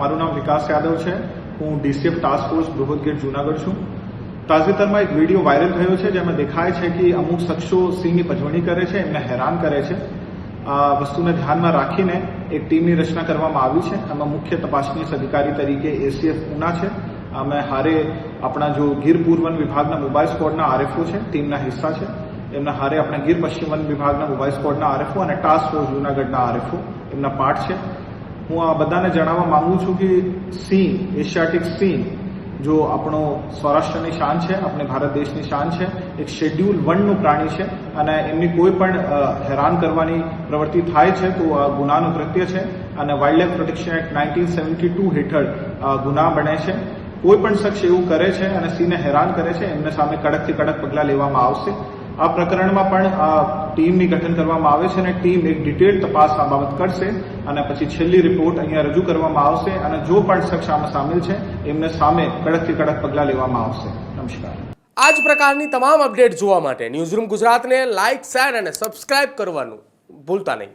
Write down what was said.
મારું નામ વિકાસ યાદવ છે। હું ડીસીએફ ટાસ્ક ફોર્સ બૃહદગીર જૂનાગઢ છું। તાજેતરમાં એક વિડીયો વાયરલ થયો છે જેમાં દેખાય છે કે અમુક શખ્સો સિંહની પજવણી કરે છે, એમને હેરાન કરે છે। આ વસ્તુને ધ્યાનમાં રાખીને એક ટીમની રચના કરવામાં આવી છે। એમાં મુખ્ય તપાસનીસ અધિકારી તરીકે એસીએફ ઉના છે। અમે હારે આપણા જો ગીર પૂર્વ વન વિભાગના મોબાઈલ સ્ક્વોડના આરએફઓ છે, ટીમના હિસ્સા છે। એમના હારે આપણે ગીર પશ્ચિમ વન વિભાગના મોબાઈલ સ્ક્વોડના આરએફઓ અને ટાસ્ક ફોર્સ જૂનાગઢના આરએફઓ એમના પાર્ટ છે। હું આ બધાને જણાવવા માંગુ છું કે સિંહ, એશિયાટિક સિંહ जो આપણો સૌરાષ્ટ્રની શાન છે, આપણે ભારત દેશની શાન છે, એક શેડ્યુલ 1નું પ્રાણી છે અને એમની કોઈ પણ હેરાન કરવાની પ્રવૃત્તિ થાય છે તો આ ગુનાનું કૃત્ય છે અને વાઇલ્ડલાઇફ પ્રોટેક્શન એક્ટ 1972 હેઠળ ગુના બને છે। કોઈ પણ શખ્સ એવું કરે છે અને સિંહને હેરાન કરે છે એમને સામે કડકથી કડક પગલાં લેવામાં આવશે। આ પ્રકરણમાં પણ આ ટીમની ગઠન કરવામાં આવે છે અને ટીમ એક ડિટેલ તપાસ આ બાબત કરશે અને પછી છેલ્લી રિપોર્ટ અહીંયા રજૂ કરવામાં આવશે અને જો પણ શખ્સ આમાં સામેલ છે એમને સામે કડકથી કડક પગલાં લેવામાં આવશે। નમસ્કાર। આ જ પ્રકારની તમામ અપડેટ જોવા માટે ન્યૂઝરૂમ ગુજરાતને લાઇક, શેર અને સબસ્ક્રાઇબ કરવાનું ભૂલતા નહીં।